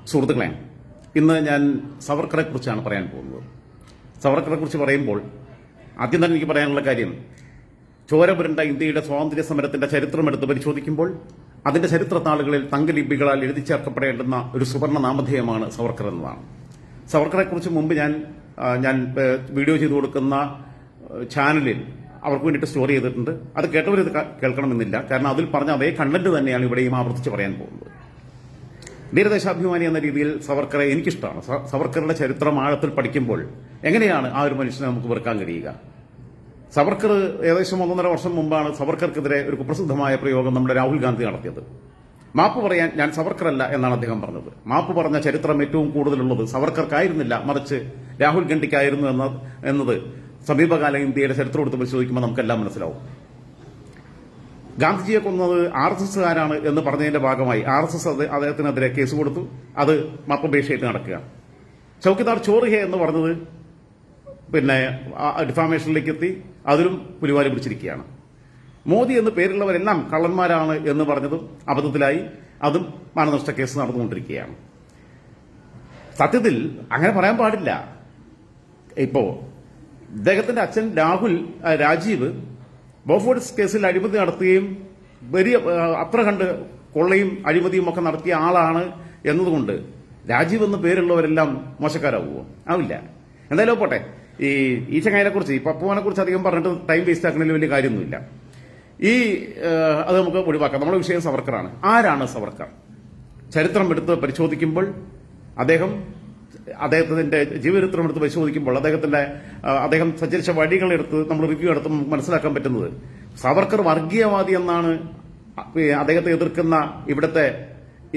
സുഹൃത്തുക്കളെ, ഇന്ന് ഞാൻ സവർക്കറെ കുറിച്ചാണ് പറയാൻ പോകുന്നത്. സവർക്കറെ കുറിച്ച് പറയുമ്പോൾ ആദ്യം തന്നെ എനിക്ക് പറയാനുള്ള കാര്യം, ചോര പുരണ്ട ഇന്ത്യയുടെ സ്വാതന്ത്ര്യ സമരത്തിന്റെ ചരിത്രമെടുത്ത് പരിശോധിക്കുമ്പോൾ അതിന്റെ ചരിത്ര താളുകളിൽ തങ്കലിപികളാൽ എഴുതി ചേർക്കപ്പെടേണ്ടുന്ന ഒരു സുവർണ്ണ നാമധേയമാണ് സവർക്കർ എന്നതാണ്. സവർക്കറെ കുറിച്ച് മുമ്പ് ഞാൻ വീഡിയോ ചെയ്തു കൊടുക്കുന്ന ചാനലിൽ അവർക്ക് വേണ്ടിയിട്ട് സ്റ്റോറി ചെയ്തിട്ടുണ്ട്. അത് കേട്ടവരിത് കേൾക്കണമെന്നില്ല, കാരണം അതിൽ പറഞ്ഞ അതേ കണ്ടന്റ് തന്നെയാണ് ഇവിടെയും ആവർത്തിച്ച് പറയാൻ പോകുന്നത്. ധീരദേശാഭിമാനി എന്ന രീതിയിൽ സവർക്കറെ എനിക്കിഷ്ടമാണ്. സവർക്കറുടെ ചരിത്രം ആഴത്തിൽ പഠിക്കുമ്പോൾ എങ്ങനെയാണ് ആ ഒരു മനുഷ്യനെ നമുക്ക് വെറുക്കാൻ കഴിയുക? സവർക്കർ ഏകദേശം 1.5 വർഷം മുമ്പാണ് സവർക്കർക്കെതിരെ ഒരു കുപ്രസിദ്ധമായ പ്രയോഗം നമ്മുടെ രാഹുൽ ഗാന്ധി നടത്തിയത്. മാപ്പ് പറയാൻ ഞാൻ സവർക്കറല്ല എന്നാണ് അദ്ദേഹം പറഞ്ഞത്. മാപ്പ് പറഞ്ഞ ചരിത്രം ഏറ്റവും കൂടുതലുള്ളത് സവർക്കർക്കായിരുന്നില്ല, മറിച്ച് രാഹുൽ ഗാന്ധിക്കായിരുന്നു എന്നത് സമീപകാല ഇന്ത്യയുടെ ചരിത്രം എടുത്ത് പരിശോധിക്കുമ്പോൾ നമുക്കെല്ലാം മനസ്സിലാവും. ഗാന്ധിജിയെ കൊന്നത് RSSകാരാണ് എന്ന് പറഞ്ഞതിന്റെ ഭാഗമായി RSS അദ്ദേഹത്തിനെതിരെ കേസ് കൊടുത്തു. അത് മാപ്പപേക്ഷയായിട്ട് നടക്കുക. ചൌക്കിദാർ ചോറിഹെ എന്ന് പറഞ്ഞത് ഡിഫാമേഷനിലേക്ക് എത്തി. അതിലും പുലിവാലി പിടിച്ചിരിക്കുകയാണ്. മോദി എന്ന് പേരുള്ളവരെല്ലാം കള്ളന്മാരാണ് എന്ന് പറഞ്ഞതും അബദ്ധത്തിലായി. അതും മാനനഷ്ട കേസ് നടന്നുകൊണ്ടിരിക്കുകയാണ്. സത്യത്തിൽ അങ്ങനെ പറയാൻ പാടില്ല. ഇപ്പോ ഇദ്ദേഹത്തിന്റെ അച്ഛൻ രാജീവ് ബോഫോഴ്സ് കേസിൽ അഴിമതി നടത്തുകയും അത്ര കണ്ട് കൊള്ളയും അഴിമതിയും ഒക്കെ നടത്തിയ ആളാണ് എന്നതുകൊണ്ട് രാജീവ് എന്ന പേരുള്ളവരെല്ലാം മോശക്കാരാവുമോ? ആവില്ല. എന്തായാലും പോട്ടെ. ഈ ചങ്ങായിനെ കുറിച്ച്, ഈ പപ്പുവിനെ കുറിച്ച് അധികം പറഞ്ഞിട്ട് ടൈം വേസ്റ്റ് ആക്കുന്നതിൽ വലിയ കാര്യമൊന്നുമില്ല. അത് നമുക്ക് ഒഴിവാക്കാം. നമ്മുടെ വിഷയം സവർക്കറാണ്. ആരാണ് സവർക്കർ? ചരിത്രം എടുത്ത് പരിശോധിക്കുമ്പോൾ അദ്ദേഹത്തിന്റെ ജീവചരിത്രം എടുത്ത് പരിശോധിക്കുമ്പോൾ അദ്ദേഹം സഞ്ചരിച്ച വഴികളെടുത്ത് നമ്മൾ റിവ്യൂ എടുത്ത് മനസ്സിലാക്കാൻ പറ്റുന്നത് സവർക്കർ വർഗീയവാദി എന്നാണ് അദ്ദേഹത്തെ എതിർക്കുന്ന ഇവിടുത്തെ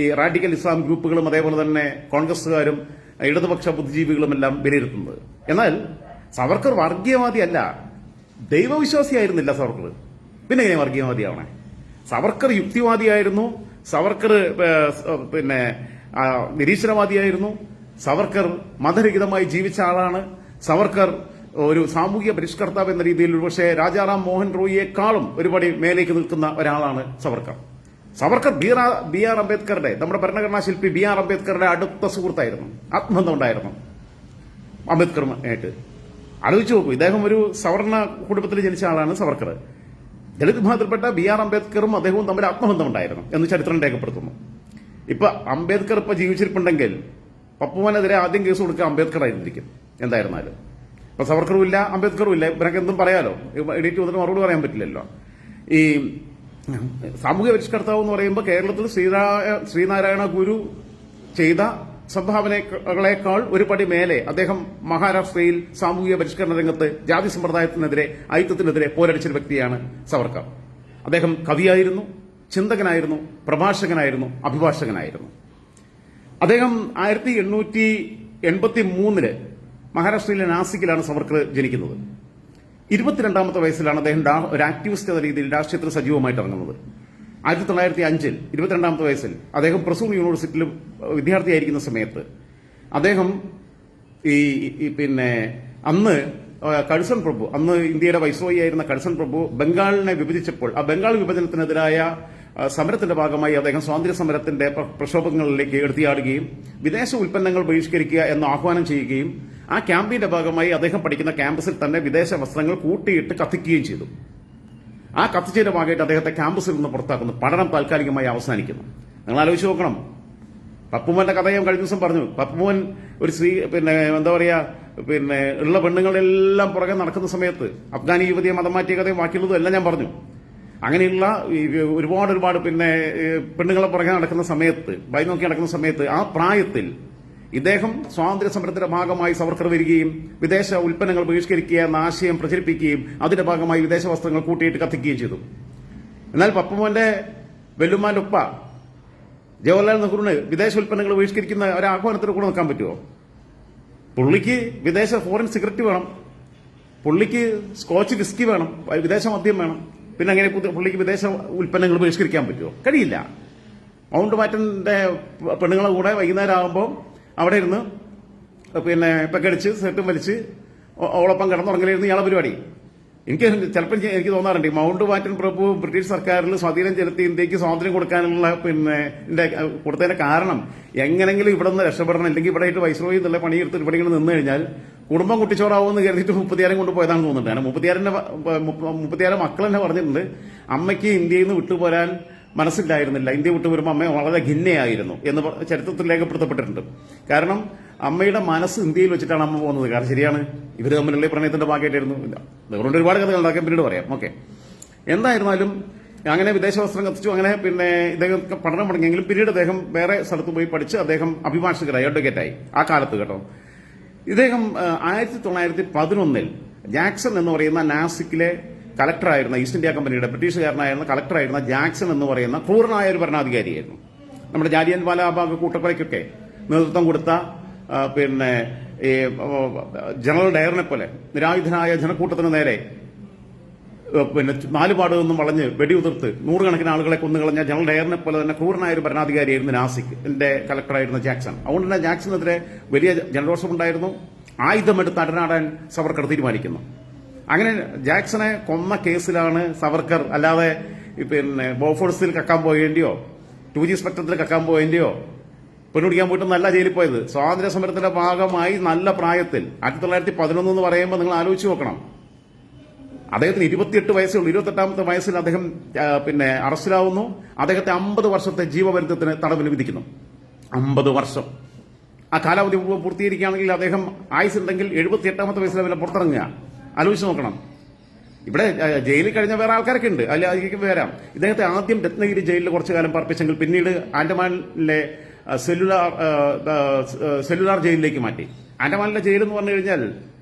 ഈ റാഡിക്കൽ ഇസ്ലാം ഗ്രൂപ്പുകളും അതേപോലെ തന്നെ കോൺഗ്രസുകാരും ഇടതുപക്ഷ ബുദ്ധിജീവികളുമെല്ലാം വിലയിരുത്തുന്നത്. എന്നാൽ സവർക്കർ വർഗീയവാദിയല്ല, ദൈവവിശ്വാസിയായിരുന്നില്ല സവർക്കർ. പിന്നെ എങ്ങനെ വർഗീയവാദിയാവണേ? സവർക്കർ യുക്തിവാദിയായിരുന്നു. സവർക്കർ നിരീശ്വരവാദിയായിരുന്നു. സവർക്കർ മതരഹിതമായി ജീവിച്ച ആളാണ്. സവർക്കർ ഒരു സാമൂഹിക പരിഷ്കർത്താവ് എന്ന രീതിയിൽ പക്ഷേ രാജാറാം മോഹൻ റോയിയെക്കാളും ഒരുപടി മേലേക്ക് നിൽക്കുന്ന ഒരാളാണ് സവർക്കർ. സവർക്കർ ബി ആർ അംബേദ്കറുടെ, നമ്മുടെ ഭരണഘടനാ ശില്പി ബി ആർ അംബേദ്കറുടെ അടുത്ത സുഹൃത്തായിരുന്നു. ആത്മബന്ധം ഉണ്ടായിരുന്നു അംബേദ്കറുമായിട്ട്. ആലോചിച്ച് നോക്കൂ, ഇദ്ദേഹം ഒരു സവർണ കുടുംബത്തിൽ ജനിച്ച ആളാണ് സവർക്കർ. ദളിത് വിഭാഗത്തിൽപ്പെട്ട ബി ആർ അംബേദ്കറും അദ്ദേഹവും തമ്മിൽ ആത്മബന്ധം ഉണ്ടായിരുന്നു എന്ന് ചരിത്രം രേഖപ്പെടുത്തുന്നു. ഇപ്പൊ അംബേദ്കർ ഇപ്പൊ ജീവിച്ചിരിപ്പുണ്ടെങ്കിൽ പപ്പുവിനെതിരെ ആദ്യം കേസ് കൊടുക്കുക അംബേദ്കർ ആയിരിക്കും എന്തായിരുന്നാലും. ഇപ്പൊ സവർക്കറും ഇല്ല, അംബേദ്കറും ഇല്ല. ഇവരൊക്കെ എന്തും പറയാലോ, എഡിറ്റ് ചെയ്തിട്ട് മറുപടി പറയാൻ പറ്റില്ലല്ലോ. ഈ സാമൂഹ്യ പരിഷ്കർത്താവ് എന്ന് പറയുമ്പോൾ കേരളത്തിൽ ശ്രീനാരായണ ഗുരു ചെയ്ത സംഭാവനകളെക്കാൾ ഒരു പടി മേലെ അദ്ദേഹം മഹാരാഷ്ട്രയിൽ സാമൂഹിക പരിഷ്കരണ രംഗത്ത് ജാതി സമ്പ്രദായത്തിനെതിരെ, ഐക്യത്തിനെതിരെ പോരടിച്ചൊരു വ്യക്തിയാണ് സവർക്കർ. അദ്ദേഹം കവിയായിരുന്നു, ചിന്തകനായിരുന്നു, പ്രഭാഷകനായിരുന്നു, അഭിഭാഷകനായിരുന്നു. അദ്ദേഹം 1883 മഹാരാഷ്ട്രയിലെ നാസിക്കിലാണ് സവർക്കർ ജനിക്കുന്നത്. 22ാമത്തെ വയസ്സിലാണ് അദ്ദേഹം ഒരു ആക്ടിവിസ്റ്റ് എന്ന രീതിയിൽ രാഷ്ട്രീയത്തിൽ സജീവമായിട്ട് ഇറങ്ങുന്നത്. 1905 22ാമത്തെ വയസ്സിൽ അദ്ദേഹം പ്രസൂൺ യൂണിവേഴ്സിറ്റിയിൽ വിദ്യാർത്ഥിയായിരിക്കുന്ന സമയത്ത് അദ്ദേഹം അന്ന് കഴ്സൺ പ്രഭു, അന്ന് ഇന്ത്യയുടെ വൈസ്രോയി ആയിരുന്ന കഴ്സൺ പ്രഭു ബംഗാളിനെ വിഭജിച്ചപ്പോൾ ആ ബംഗാൾ വിഭജനത്തിനെതിരായ സമരത്തിന്റെ ഭാഗമായി അദ്ദേഹം സ്വാതന്ത്ര്യ സമരത്തിന്റെ പ്രക്ഷോഭങ്ങളിലേക്ക് എടുത്തിയാടുകയും വിദേശ ഉൽപ്പന്നങ്ങൾ ബഹിഷ്കരിക്കുക എന്ന് ആഹ്വാനം ചെയ്യുകയും ആ ക്യാമ്പയിന്റെ ഭാഗമായി അദ്ദേഹം പഠിക്കുന്ന ക്യാമ്പസിൽ തന്നെ വിദേശ വസ്ത്രങ്ങൾ കൂട്ടിയിട്ട് കത്തിക്കുകയും ചെയ്തു. ആ കത്തിച്ചതിന്റെ ഭാഗമായിട്ട് അദ്ദേഹത്തെ ക്യാമ്പസിൽ നിന്ന് പുറത്താക്കുന്നു. പഠനം താൽക്കാലികമായി അവസാനിക്കുന്നു. നിങ്ങൾ ആലോചിച്ച് നോക്കണം. പപ്പുമോന്റെ കഥ ഞാൻ കഴിഞ്ഞ ദിവസം പറഞ്ഞു. പപ്പുമോൻ ഒരു ഉള്ള പെണ്ണുങ്ങളെല്ലാം പുറകെ നടക്കുന്ന സമയത്ത് അഫ്ഗാനി യുവതിയെ മതം മാറ്റിയ കഥയും ബാക്കിയുള്ളതും എല്ലാം ഞാൻ പറഞ്ഞു. അങ്ങനെയുള്ള ഒരുപാട് പെണ്ണുങ്ങളെ പുറകെ നടക്കുന്ന സമയത്ത്, ഭയ നോക്കി നടക്കുന്ന സമയത്ത്, ആ പ്രായത്തിൽ ഇദ്ദേഹം സ്വാതന്ത്ര്യ സമരത്തിന്റെ ഭാഗമായി സവർക്കർ വരികയും വിദേശ ഉൽപ്പന്നങ്ങൾ ബഹിഷ്കരിക്കുക എന്ന ആശയം പ്രചരിപ്പിക്കുകയും അതിന്റെ ഭാഗമായി വിദേശ വസ്ത്രങ്ങൾ കൂട്ടിയിട്ട് കത്തിക്കുകയും ചെയ്തു. എന്നാൽ പപ്പുമോന്റെ വെല്ലുമാന്റെ ഉപ്പ ജവഹർലാൽ നെഹ്റുവിന് വിദേശ ഉൽപ്പന്നങ്ങൾ ബഹിഷ്കരിക്കുന്ന ഒരു ആഹ്വാനത്തിന് കൂടെ നിൽക്കാൻ പറ്റുമോ? പുള്ളിക്ക് വിദേശ ഫോറിൻ സിഗരറ്റ് വേണം, പുള്ളിക്ക് സ്കോച്ച് വിസ്കി വേണം, വിദേശ മദ്യം വേണം. പിന്നെ അങ്ങനെ പുള്ളിക്ക് വിദേശ ഉൽപ്പന്നങ്ങൾ ബഹിഷ്കരിക്കാൻ പറ്റുമോ? കഴിയില്ല. മൗണ്ട് ബാറ്റന്റെ പെണ്ണുങ്ങളെ കൂടെ വൈകുന്നേരം ആകുമ്പോൾ അവിടെ ഇരുന്ന് പെക്കടിച്ച് സെറ്റും വലിച്ച് ഓളൊപ്പം കിടന്നുറങ്ങലായിരുന്നു ഇയാളെ പരിപാടി. എനിക്ക് ചിലപ്പോൾ എനിക്ക് തോന്നാറുണ്ട് ഈ മൗണ്ട് ബാറ്റൻ പ്രഭു ബ്രിട്ടീഷ് സർക്കാരിൽ സ്വാധീനം ചെലുത്തി ഇന്ത്യക്ക് സ്വാതന്ത്ര്യം കൊടുക്കാനുള്ള കൊടുത്തതിന്റെ കാരണം എങ്ങനെങ്കിലും ഇവിടെ നിന്ന് രക്ഷപ്പെടണം, അല്ലെങ്കിൽ ഇവിടെ ആയിട്ട് വൈസ്രോയി എന്നുള്ള പണിയെടുത്ത് ഇവിടെ ഇങ്ങനെ നിന്ന് കഴിഞ്ഞാൽ കുടുംബം കുട്ടിച്ചോറാവുമെന്ന് കരുതിയിട്ട് മുപ്പത്തിയാരം കൊണ്ടുപോയതാണെന്ന് തോന്നുന്നുണ്ട്. കാരണം മുപ്പത്തിയാറ് മക്കൾ തന്നെ പറഞ്ഞിട്ടുണ്ട് അമ്മയ്ക്ക് ഇന്ത്യയിൽ നിന്ന് വിട്ടുപോരാൻ മനസ്സിലായിരുന്നില്ല, ഇന്ത്യ വിട്ടു വരുമ്പോൾ അമ്മ വളരെ ഖിന്നയായിരുന്നു എന്ന് ചരിത്രത്തിൽ രേഖപ്പെടുത്തപ്പെട്ടിട്ടുണ്ട്. കാരണം അമ്മയുടെ മനസ്സ് ഇന്ത്യയിൽ വെച്ചിട്ടാണ് അമ്മ പോകുന്നത്. കാരണം ശരിയാണ്, ഇവർ തമ്മിലുള്ള പ്രണയത്തിന്റെ ഭാഗമായിട്ടായിരുന്നു. അതുകൊണ്ട് ഒരുപാട് കഥകൾ ഉണ്ടാക്കാൻ പിന്നീട് പറയാം. ഓക്കെ, എന്തായിരുന്നാലും അങ്ങനെ വിദേശ വസ്ത്രം കത്തിച്ചു. അങ്ങനെ ഇദ്ദേഹം പഠനം മുടങ്ങിയെങ്കിലും പിന്നീട് അദ്ദേഹം വേറെ സ്ഥലത്ത് പോയി പഠിച്ച് അദ്ദേഹം അഭിഭാഷകരായി, അഡ്വക്കേറ്റായി ആ കാലത്ത് കേട്ടോ. ഇദ്ദേഹം 1911 ജാക്സൺ എന്ന് പറയുന്ന നാസിക്കിലെ കളക്ടറായിരുന്ന, ഈസ്റ്റ് ഇന്ത്യ കമ്പനിയുടെ ബ്രിട്ടീഷുകാരനായിരുന്ന കളക്ടറായിരുന്ന ജാക്സൺ എന്ന് പറയുന്ന ക്രൂരനായ ഒരു ഭരണാധികാരിയായിരുന്നു. നമ്മുടെ ജാലിയൻ വാലാബാഗ് കൂട്ടക്കൊലയ്ക്കൊക്കെ നേതൃത്വം കൊടുത്ത ഈ ജനറൽ ഡയറിനെ പോലെ നിരായുധനായ ജനക്കൂട്ടത്തിന് നേരെ നാലുപാട് നിന്നും വളഞ്ഞ് വെടിയുതിർത്ത് നൂറുകണക്കിന് ആളുകളെ കൊന്നുകളഞ്ഞ ജനറൽ ഡയറിനെ പോലെ തന്നെ ക്രൂരനായ ഒരു ഭരണാധികാരിയായിരുന്നു നാസിക്കിന്റെ കളക്ടറായിരുന്ന ജാക്സൺ. അതുകൊണ്ട് തന്നെ ജാക്സണെതിരെ വലിയ ജനരോഷമുണ്ടായിരുന്നു. ആയുധമെടുത്ത് അടനാടാൻ സവർക്കർ തീരുമാനിക്കുന്നു. അങ്ങനെ ജാക്സനെ കൊന്ന കേസിലാണ് സവർക്കർ, അല്ലാതെ ബോഫോഴ്സിൽ കക്കാൻ പോയേണ്ടിയോ 2G സ്പെക്ട്രത്തിൽ കക്കാൻ പോയേണ്ടിയോ പെണ്ണുപിടിക്കാൻ പോയിട്ട് നല്ല ജയിലിൽ പോയത്. സ്വാതന്ത്ര്യ സമരത്തിന്റെ ഭാഗമായി നല്ല പ്രായത്തിൽ 1911 എന്ന് പറയുമ്പോൾ നിങ്ങൾ ആലോചിച്ച് നോക്കണം. അദ്ദേഹത്തിന് 28 വയസ്സേ ഉള്ളൂ. 28ാമത്തെ വയസ്സിൽ അദ്ദേഹം അറസ്റ്റിലാവുന്നു. അദ്ദേഹത്തെ 50 വർഷത്തെ ജീവപര്യന്തത്തിന് തടവിന് വിധിക്കുന്നു. 50 വർഷം. ആ കാലാവധി പൂർത്തീകരിക്കുകയാണെങ്കിൽ അദ്ദേഹം ആയുസുണ്ടെങ്കിൽ 78ാമത്തെ വയസ്സിൽ അവരെ പുറത്തിറങ്ങുക. ആലോചിച്ച് നോക്കണം. ഇവിടെ ജയിലിൽ കഴിഞ്ഞ വേറെ ആൾക്കാരൊക്കെ ഉണ്ട്, അതിലേക്ക് വരാം. ഇദ്ദേഹത്തെ ആദ്യം രത്നഗിരി ജയിലിൽ കുറച്ചു കാലം പാർപ്പിച്ചെങ്കിൽ പിന്നീട് ആൻഡമാനിലെ സെല്ലുലാർ ജയിലിലേക്ക് മാറ്റി. ആൻഡമാനിലെ ജയിൽ എന്ന് പറഞ്ഞു കഴിഞ്ഞാൽ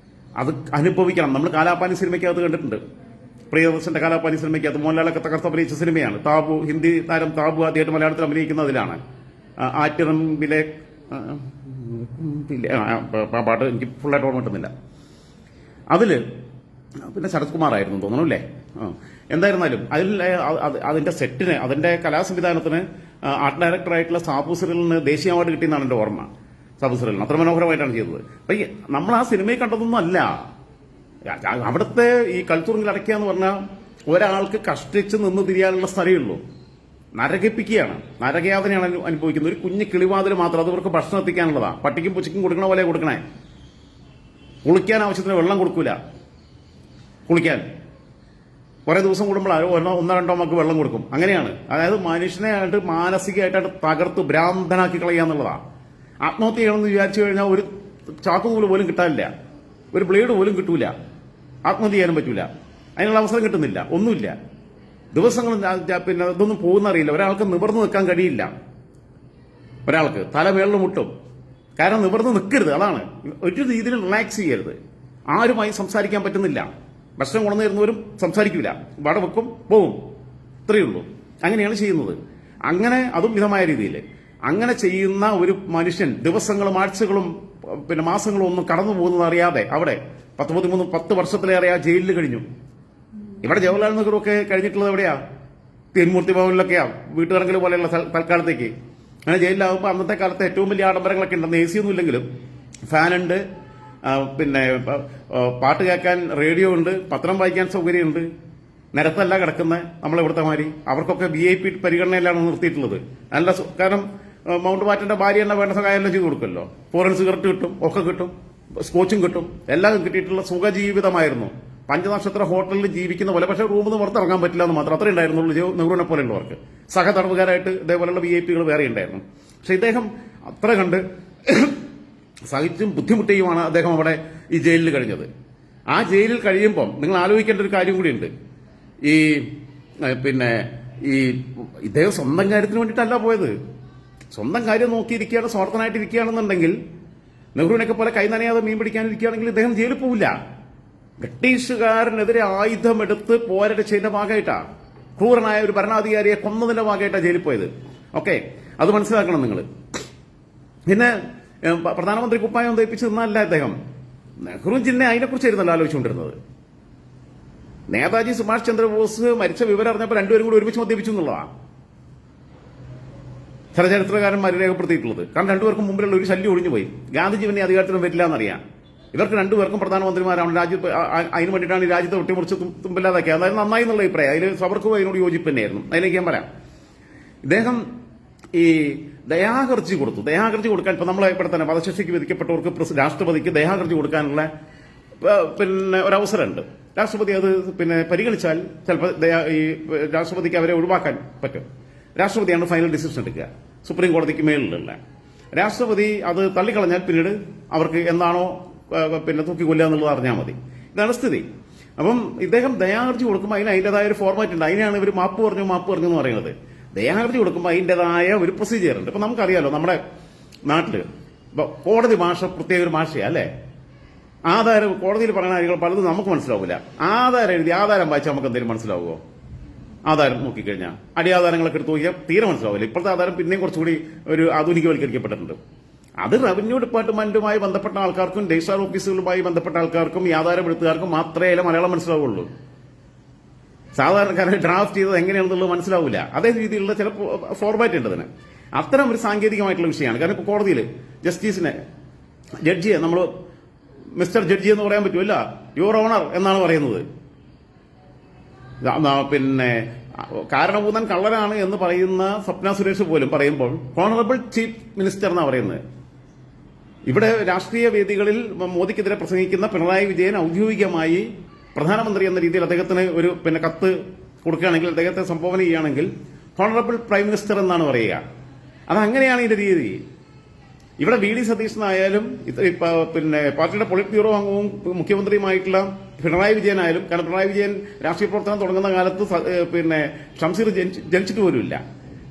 അത് അനുഭവിക്കണം. നമ്മൾ കാലാപാനി സിനിമയ്ക്കകത്ത് കണ്ടിട്ടുണ്ട്. പ്രിയദർശന്റെ കാലാപാനി സിനിമയ്ക്കകത്ത് മോഹൻലാലൊക്കെ തകർത്ത് അഭിനയിച്ച സിനിമയാണ് താബു. ഹിന്ദി താരം താബു ആദ്യമായിട്ട് മലയാളത്തിൽ അഭിനയിക്കുന്നതിലാണ്. ആറ്റിറമ്പിലെ പാട്ട് എനിക്ക് ഫുള്ളായിട്ട് ഓർമ്മ കിട്ടുന്നില്ല. അതില് ശരത് കുമാർ ആയിരുന്നു തോന്നുന്നു അല്ലേ. എന്തായിരുന്നാലും അതിന്റെ സെറ്റിന്, അതിന്റെ കലാസംവിധാനത്തിന് ആർട്ട് ഡയറക്ടറായിട്ടുള്ള സാബു സിറിലിന് ദേശീയ അവാർഡ് കിട്ടിയെന്നാണ് എന്റെ ഓർമ്മ. സാബു സിറിലിന് അത്ര മനോഹരമായിട്ടാണ് ചെയ്തത്. അപ്പൊ നമ്മൾ ആ സിനിമയിൽ കണ്ടതൊന്നും അല്ല. അവിടുത്തെ ഈ കൽത്തുറുങ്കിൽ അടയ്ക്കുക എന്ന് പറഞ്ഞാൽ ഒരാൾക്ക് കഷ്ടിച്ച് നിന്ന് തിരിയാനുള്ള സ്ഥലമേ ഉള്ളൂ. നരകിപ്പിക്കുകയാണ്, നരകയാതനയാണ് അനുഭവിക്കുന്നത്. ഒരു കുഞ്ഞു കിളിവാതിൽ മാത്രം, അത് ഇവർക്ക് ഭക്ഷണം എത്തിക്കാനുള്ളതാ. പട്ടിക്കും പൂച്ചയ്ക്കും കൊടുക്കണ പോലെ കൊടുക്കണേ. കുളിക്കാൻ ആവശ്യത്തിന് വെള്ളം കൊടുക്കൂല. കുളിക്കാൻ കുറെ ദിവസം കൂടുമ്പോൾ ഒന്നോ രണ്ടോ മക്ക് വെള്ളം കൊടുക്കും. അങ്ങനെയാണ്. അതായത് മനുഷ്യനെ ആയിട്ട് മാനസികമായിട്ടായിട്ട് തകർത്ത് ഭ്രാന്തനാക്കി കളയുക എന്നുള്ളതാണ്. ആത്മഹത്യ ചെയ്യണമെന്ന് വിചാരിച്ചു കഴിഞ്ഞാൽ ഒരു ചാക്കുനൂല് പോലും കിട്ടാനില്ല, ഒരു ബ്ലേഡ് പോലും കിട്ടൂല. ആത്മഹത്യ ചെയ്യാനും പറ്റൂല, അതിനുള്ള അവസരം കിട്ടുന്നില്ല, ഒന്നുമില്ല. ദിവസങ്ങൾ ഇതൊന്നും പോകുന്നറിയില്ല. ഒരാൾക്ക് നിവർന്നു നിൽക്കാൻ കഴിയില്ല. ഒരാൾക്ക് തല മേളിൽ മുട്ടും. കാരണം നിവർന്ന് നിൽക്കരുത്. അതാണ്, ഒരു രീതിയിൽ റിലാക്സ് ചെയ്യരുത്. ആരുമായി സംസാരിക്കാൻ പറ്റുന്നില്ല. ഭക്ഷണം കൊണ്ടു തരുന്നവരും സംസാരിക്കില്ല, വട വെക്കും, പോവും. ഇത്രയേ ഉള്ളൂ. അങ്ങനെയാണ് ചെയ്യുന്നത്. അങ്ങനെ അതും മിതമായ രീതിയിൽ അങ്ങനെ ചെയ്യുന്ന ഒരു മനുഷ്യൻ ദിവസങ്ങളും ആഴ്ചകളും മാസങ്ങളും ഒന്നും കടന്നു പോകുന്നത് അറിയാതെ അവിടെ 10 വർഷത്തിലേറെ ആ ജയിലിൽ കഴിഞ്ഞു. ഇവിടെ ജവഹർലാൽ നെഹ്റു ഒക്കെ കഴിഞ്ഞിട്ടുള്ളത് എവിടെയാ? തീൻമൂർത്തി ഭവനിലൊക്കെയാ, വീട്ടുതറങ്കൽ പോലെയുള്ള തൽക്കാലത്തേക്ക്. അങ്ങനെ ജയിലിലാകുമ്പോൾ അന്നത്തെ കാലത്ത് ഏറ്റവും വലിയ ആഡംബരങ്ങളൊക്കെ ഉണ്ടെന്ന്. AC ഒന്നും ഇല്ലെങ്കിലും ഫാനുണ്ട്, പാട്ട് കേൾക്കാൻ റേഡിയോ ഉണ്ട്, പത്രം വായിക്കാൻ സൗകര്യമുണ്ട്. നിരത്തല്ല കിടക്കുന്നത് നമ്മളിവിടുത്തെ മാതിരി. അവർക്കൊക്കെ VIP പരിഗണനയിലാണ് നിർത്തിയിട്ടുള്ളത്. നല്ല കാരണം മൗണ്ട് ബാറ്റന്റെ ഭാര്യ തന്നെ വേണ്ട സഹായം എല്ലാം ചെയ്തു കൊടുക്കുമല്ലോ. ഫോറിൻ സിഗരറ്റ് കിട്ടും, ഒക്കെ കിട്ടും, സ്കോച്ചും കിട്ടും, എല്ലാം കിട്ടിയിട്ടുള്ള സുഖജീവിതമായിരുന്നു. 5 നക്ഷത്ര ഹോട്ടലിൽ ജീവിക്കുന്ന പോലെ. പക്ഷേ റൂമിൽ നിന്ന് പുറത്തിറങ്ങാൻ പറ്റില്ല എന്ന് മാത്രം. അത്രേ ഉണ്ടായിരുന്നുള്ളൂ നെഹ്റുവിനെ പോലെ ഉള്ളവർക്ക്. സഹതടവുകാരായിട്ട് ഇതേപോലെയുള്ള VIP വേറെ ഉണ്ടായിരുന്നു. പക്ഷെ ഇദ്ദേഹം അത്ര കണ്ട് സഹിച്ചും ബുദ്ധിമുട്ടിയുമാണ് അദ്ദേഹം അവിടെ ഈ ജയിലിൽ കഴിഞ്ഞത്. ആ ജയിലിൽ കഴിയുമ്പം നിങ്ങൾ ആലോചിക്കേണ്ട ഒരു കാര്യം കൂടിയുണ്ട്. ഇദ്ദേഹം സ്വന്തം കാര്യത്തിന് വേണ്ടിയിട്ടല്ല പോയത്. സ്വന്തം കാര്യം നോക്കിയിരിക്കുകയാണ്, സ്വാർത്ഥനായിട്ടിരിക്കുകയാണെന്നുണ്ടെങ്കിൽ, നെഹ്റുവിനൊക്കെ പോലെ കൈ നനയാതെ മീൻ പിടിക്കാനിരിക്കുകയാണെങ്കിൽ ഇദ്ദേഹം ജയിലിൽ പോവില്ല. ബ്രിട്ടീഷുകാരനെതിരെ ആയുധമെടുത്ത് പോരടിച്ചതിന്റെ ഭാഗമായിട്ടാ, ക്രൂരനായ ഒരു ഭരണാധികാരിയെ കൊന്നതിന്റെ ഭാഗമായിട്ടാണ് ജയിലിൽ പോയത്. ഓക്കെ, അത് മനസ്സിലാക്കണം നിങ്ങൾ. പിന്നെ പ്രധാനമന്ത്രി കുപ്പായം തയ്പ്പിച്ച് നിന്നല്ല അദ്ദേഹം. നെഹ്റു ജിന്നെ അതിനെക്കുറിച്ചായിരുന്നല്ലോ ആലോചിച്ചുകൊണ്ടിരുന്നത്. നേതാജി സുഭാഷ് ചന്ദ്രബോസ് മരിച്ച വിവരം അറിഞ്ഞപ്പോൾ രണ്ടുപേരും കൂടി ഒരുമിച്ച് മദ്യപിച്ചു എന്നുള്ളതാണ് ചില ചരിത്രകാരന്മാർ രേഖപ്പെടുത്തിയിട്ടുള്ളത്. കാരണം രണ്ടുപേർക്കും മുമ്പിലുള്ള ഒരു ശല്യം ഒഴിഞ്ഞുപോയി. ഗാന്ധിജി പിന്നെ അധികാരത്തിന് പറ്റില്ല എന്നറിയാം. ഇവർക്ക് രണ്ടുപേർക്കും പ്രധാനമന്ത്രിമാരാണ്. രാജ്യത്ത് അതിന് വേണ്ടിയിട്ടാണ് ഈ രാജ്യത്തെ വെട്ടിമുറിച്ച് തുമ്പില്ലാതാക്കിയത്. അതായത് നന്നായി എന്നുള്ള അഭിപ്രായം. അതിൽ സവർക്കും അതിനോട് യോജിപ്പ് തന്നെയായിരുന്നു. അതിലേക്ക് ഞാൻ പറയാം. ഇദ്ദേഹം ഈ ദയാഹർജി കൊടുത്തു. ദയാഹർജി കൊടുക്കാൻ ഇപ്പൊ നമ്മളെ ഇവിടെ തന്നെ വധശിക്ഷയ്ക്ക് വിധിക്കപ്പെട്ടവർക്ക് രാഷ്ട്രപതിക്ക് ദയാഹർജി കൊടുക്കാനുള്ള പിന്നെ ഒരവസരമുണ്ട്. രാഷ്ട്രപതി അത് പരിഗണിച്ചാൽ ചിലപ്പോൾ ഈ രാഷ്ട്രപതിക്ക് അവരെ ഒഴിവാക്കാൻ പറ്റും. രാഷ്ട്രപതിയാണ് ഫൈനൽ ഡിസിഷൻ എടുക്കുക, സുപ്രീം കോടതിക്ക് മേളിലുള്ള. രാഷ്ട്രപതി അത് തള്ളിക്കളഞ്ഞാൽ പിന്നീട് അവർക്ക് എന്താണോ തൂക്കിക്കൊല്ലുക എന്നുള്ളത് അറിഞ്ഞാൽ മതി. ഇതാണ് സ്ഥിതി. അപ്പം ഇദ്ദേഹം ദയാഹർജി കൊടുക്കുമ്പോൾ അതിന് അതിൻ്റെതായ ഒരു ഫോർമാറ്റ് ഉണ്ട്. അതിനാണ് ഇവർ മാപ്പ് പറഞ്ഞു എന്ന് പറയുന്നത്. ദയാഹർജി കൊടുക്കുമ്പോൾ അതിൻ്റെതായ ഒരു പ്രൊസീജിയർ ഉണ്ട്. ഇപ്പൊ നമുക്കറിയാലോ, നമ്മുടെ നാട്ടില് ഇപ്പൊ കോടതി ഭാഷ പ്രത്യേക ഒരു ഭാഷയാണ് അല്ലേ. ആധാരം കോടതിയിൽ പറയുന്ന കാര്യങ്ങൾ പലതും നമുക്ക് മനസ്സിലാവില്ല. ആധാരം എഴുതി ആധാരം വായിച്ചാൽ നമുക്ക് എന്തെങ്കിലും മനസ്സിലാവുമോ? ആധാരം നോക്കിക്കഴിഞ്ഞാൽ അടിയാധാരങ്ങളൊക്കെ എടുത്ത് നോക്കിയാൽ തീരെ മനസ്സിലാവില്ല. ഇപ്പോഴത്തെ ആധാരം പിന്നെയും കുറച്ചുകൂടി ഒരു ആധുനികവൽക്കരിക്കപ്പെട്ടിട്ടുണ്ട്. അത് റവന്യൂ ഡിപ്പാർട്ട്മെന്റുമായി ബന്ധപ്പെട്ട ആൾക്കാർക്കും രജിസ്ട്രാർ ഓഫീസുകളുമായി ബന്ധപ്പെട്ട ആൾക്കാർക്കും ഈ ആധാരം എഴുത്തുകാർക്കും മാത്രമേ മലയാളം മനസ്സിലാവുള്ളൂ. സാധാരണക്കാരെ ഡ്രാഫ്റ്റ് ചെയ്തത് എങ്ങനെയാണെന്നുള്ളത് മനസ്സിലാവില്ല. അതേ രീതിയിലുള്ള ചില ഫോർമാറ്റ് ഉണ്ട് അതിന്. അത്തരം ഒരു സാങ്കേതികമായിട്ടുള്ള വിഷയമാണ്. കാരണം ഇപ്പോൾ കോടതിയിൽ ജസ്റ്റിസിനെ, ജഡ്ജിയെ നമ്മൾ മിസ്റ്റർ ജഡ്ജി എന്ന് പറയാൻ പറ്റുമല്ല, യുവർ ഓണർ എന്നാണ് പറയുന്നത്. കാരണഭൂതൻ കള്ളനാണ് എന്ന് പറയുന്ന സ്വപ്ന സുരേഷ് പോലും പറയുമ്പോൾ ഓണറബിൾ ചീഫ് മിനിസ്റ്റർ എന്നാണ് പറയുന്നത്. ഇവിടെ രാഷ്ട്രീയ വേദികളിൽ മോദിക്കെതിരെ പ്രസംഗിക്കുന്ന പിണറായി വിജയൻ ഔദ്യോഗികമായി പ്രധാനമന്ത്രി എന്ന രീതിയിൽ അദ്ദേഹത്തിന് ഒരു കത്ത് കൊടുക്കുകയാണെങ്കിൽ, അദ്ദേഹത്തെ സംബോധന ചെയ്യുകയാണെങ്കിൽ ഓണറബിൾ പ്രൈം മിനിസ്റ്റർ എന്നാണ് പറയുക. അതങ്ങനെയാണ് ഇതിന്റെ രീതി. ഇവിടെ വി ഡി സതീശനായാലും പാർട്ടിയുടെ പൊളിറ്റ് ബ്യൂറോ അംഗവും മുഖ്യമന്ത്രിയുമായിട്ടുള്ള പിണറായി വിജയനായാലും, കാരണം പിണറായി വിജയൻ രാഷ്ട്രീയ പ്രവർത്തനം തുടങ്ങുന്ന കാലത്ത് ഷംസീർ ജനിച്ചിട്ട് പോലുമില്ല.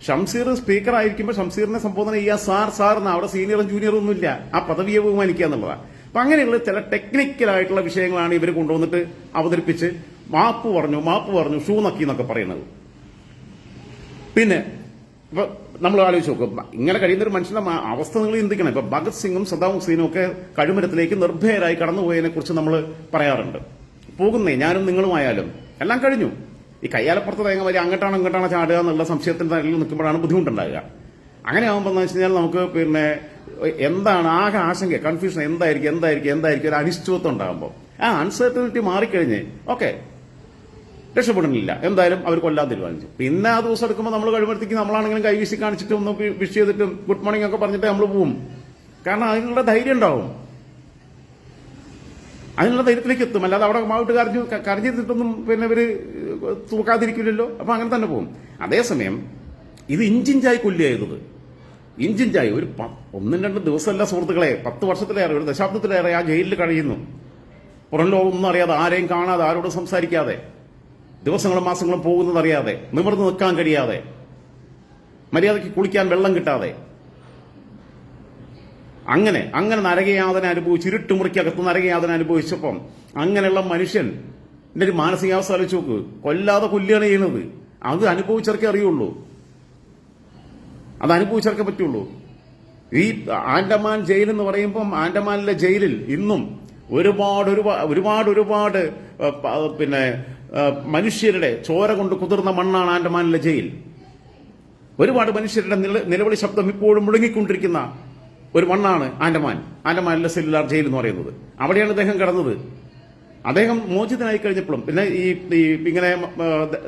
ഷംസീർ സ്പീക്കർ ആയിരിക്കുമ്പോൾ ഷംസീറിനെ സംബോധന ചെയ്യുക സാർ എന്നാ. അവിടെ സീനിയറും ജൂനിയറും ഒന്നുമില്ല. ആ പദവിയെ ബഹുമാനിക്കുക എന്നുള്ളതാണ്. അപ്പൊ അങ്ങനെയുള്ള ചില ടെക്നിക്കലായിട്ടുള്ള വിഷയങ്ങളാണ് ഇവർ കൊണ്ടുവന്നിട്ട് അവതരിപ്പിച്ച് മാപ്പ് പറഞ്ഞു ഷൂ നക്കി എന്നൊക്കെ പറയുന്നത്. പിന്നെ ഇപ്പൊ നമ്മൾ ആലോചിച്ച് നോക്കും, ഇങ്ങനെ കഴിയുന്ന ഒരു മനുഷ്യന്റെ അവസ്ഥ നിങ്ങൾ ചിന്തിക്കണം. ഇപ്പൊ ഭഗത് സിംഗും സദ്ദാം ഹുസൈനും ഒക്കെ കഴിമരത്തിലേക്ക് നിർഭയരായി കടന്നുപോയതിനെ കുറിച്ച് നമ്മൾ പറയാറുണ്ട്. പോകുന്നേ ഞാനും നിങ്ങളുമായാലും എല്ലാം കഴിഞ്ഞു. ഈ കയ്യാലപ്പുറത്ത് തേങ്ങ വരി അങ്ങോട്ടാണോ ചാടുക എന്നുള്ള സംശയത്തിന്റെ തലയിൽ നിൽക്കുമ്പോഴാണ് ബുദ്ധിമുട്ടുണ്ടാകുക. അങ്ങനെ ആകുമ്പോൾ എന്ന് വെച്ച് കഴിഞ്ഞാൽ നമുക്ക് എന്താണ് ആകെ ആശങ്ക, കൺഫ്യൂഷൻ, എന്തായിരിക്കും ഒരു അനിശ്ചിതത്വം ഉണ്ടാകുമ്പോൾ ആ അൺസർട്ടനിറ്റി മാറിക്കഴിഞ്ഞ് ഓക്കെ രക്ഷപ്പെടുന്നില്ല, എന്തായാലും അവർ കൊല്ലാൻ തീരുമാനിച്ചു. പിന്നെ ആ ദിവസം എടുക്കുമ്പോൾ നമ്മൾ കഴിയുമ്പോഴത്തേക്ക് നമ്മളാണെങ്കിലും കൈവീശി കാണിച്ചിട്ട് ഒന്ന് വിഷ് ചെയ്തിട്ടും ഗുഡ് മോർണിംഗ് ഒക്കെ പറഞ്ഞിട്ട് നമ്മൾ പോവും. കാരണം അതിനുള്ള ധൈര്യം ഉണ്ടാവും, അതിനുള്ള ധൈര്യത്തിലേക്ക് എത്തും. അല്ലാതെ അവിടെ മാവിട്ട് കരഞ്ഞിട്ടൊന്നും ഇവര് തൂക്കാതിരിക്കില്ലല്ലോ. അപ്പൊ അങ്ങനെ തന്നെ പോകും. അതേസമയം ഇത് ഇഞ്ചിഞ്ചായി കൊല്ലിയായത്, ഇഞ്ചിഞ്ചായി ഒരു 1-2 ദിവസമല്ല സുഹൃത്തുക്കളെ, 10 വർഷത്തിലേറെ, ഒരു ദശാബ്ദത്തിലേറെ ആ ജയിലിൽ കഴിയുന്നു. പുറം ലോകമൊന്നും അറിയാതെ, ആരെയും കാണാതെ, ആരോടും സംസാരിക്കാതെ, ദിവസങ്ങളും മാസങ്ങളും പോകുന്നതറിയാതെ, നിമിർന്ന് നിൽക്കാൻ കഴിയാതെ, മര്യാദയ്ക്ക് കുളിക്കാൻ വെള്ളം കിട്ടാതെ, അങ്ങനെ നരകയാതന അനുഭവിച്ച്, ഇരുട്ടുമുറിക്കകത്ത് നരകയാതന അനുഭവിച്ചപ്പം അങ്ങനെയുള്ള മനുഷ്യന്റെ ഒരു മാനസികാവസ്ഥ ആലോചിച്ച് നോക്ക്. കൊല്ലാതെ കൊല്ലുകയാണ് ചെയ്യുന്നത്. അത് അനുഭവിച്ചവർക്കേ അറിയുള്ളൂ, അത് അനുഭവിച്ചവർക്കേ പറ്റുള്ളൂ. ഈ ആൻഡമാൻ ജയിൽ എന്ന് പറയുമ്പം ആൻഡമാനിലെ ജയിലിൽ ഇന്നും ഒരുപാട് മനുഷ്യരുടെ ചോര കൊണ്ട് കുതിർന്ന മണ്ണാണ് ആൻഡമാനിലെ ജയിൽ. ഒരുപാട് മനുഷ്യരുടെ നിലവിളി ശബ്ദം ഇപ്പോഴും മുഴങ്ങിക്കൊണ്ടിരിക്കുന്ന ഒരു മണ്ണാണ് ആൻഡമാനിലെ സെല്ലുലാർ ജയിൽ എന്ന് പറയുന്നത്. അവിടെയാണ് അദ്ദേഹം കിടന്നത്. അദ്ദേഹം മോചിതനായി കഴിഞ്ഞപ്പോഴും പിന്നെ ഇങ്ങനെ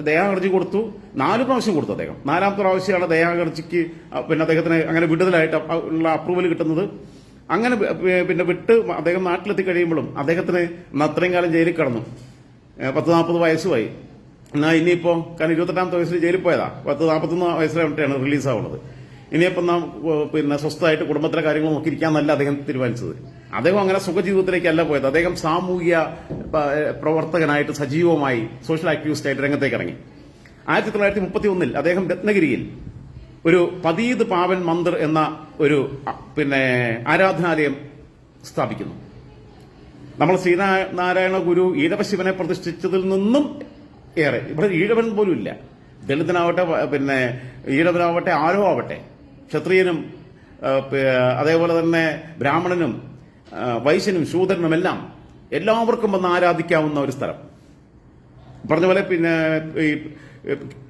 ദയാഹർജി കൊടുത്തു, 4 പ്രാവശ്യം കൊടുത്തു അദ്ദേഹം. 4ാമത്തെ പ്രാവശ്യമാണ് ദയാഹർജിക്ക് അദ്ദേഹത്തിന് അങ്ങനെ വിടുതലായിട്ട് ഉള്ള അപ്രൂവൽ കിട്ടുന്നത്. അങ്ങനെ വിട്ട് അദ്ദേഹം നാട്ടിലെത്തി കഴിയുമ്പോഴും അദ്ദേഹത്തിന് അത്രയും കാലം ജയിലിൽ കിടന്നു. 40 വയസ്സുമായി. എന്നാൽ ഇനിയിപ്പോ കാരണം 28ാമത്തെ വയസ്സിൽ ജയിലിൽ പോയതാ, 41 വയസ്സിലാണ് റിലീസാവുന്നത്. ഇനിയിപ്പം നാം സ്വസ്ഥമായിട്ട് കുടുംബത്തിലെ കാര്യങ്ങൾ നോക്കിയിരിക്കാന്നല്ല അദ്ദേഹം തീരുമാനിച്ചത്. അദ്ദേഹം അങ്ങനെ സുഖജീവിതത്തിലേക്കല്ല പോയത്. അദ്ദേഹം സാമൂഹിക പ്രവർത്തകനായിട്ട് സജീവമായി സോഷ്യൽ ആക്ടിവിസ്റ്റായിട്ട് രംഗത്തേക്ക് ഇറങ്ങി. 1931 അദ്ദേഹം രത്നഗിരിയിൽ ഒരു പതീത് പാവൻ മന്ദിർ എന്ന ഒരു ആരാധനാലയം സ്ഥാപിക്കുന്നു. നമ്മൾ ശ്രീനാരായണ ഗുരു ഈഴവ ശിവനെ പ്രതിഷ്ഠിച്ചതിൽ നിന്നും ഏറെ ഇവിടെ ഈഴവൻ പോലും ഇല്ല. ദളിതനാവട്ടെ ഈഴവനാവട്ടെ ആരോ ആവട്ടെ, ക്ഷത്രിയനും അതേപോലെ തന്നെ ബ്രാഹ്മണനും വൈശ്യനും ശൂദ്രനും എല്ലാം എല്ലാവർക്കും വന്ന് ആരാധിക്കാവുന്ന ഒരു സ്ഥലം. പറഞ്ഞ പോലെ ഈ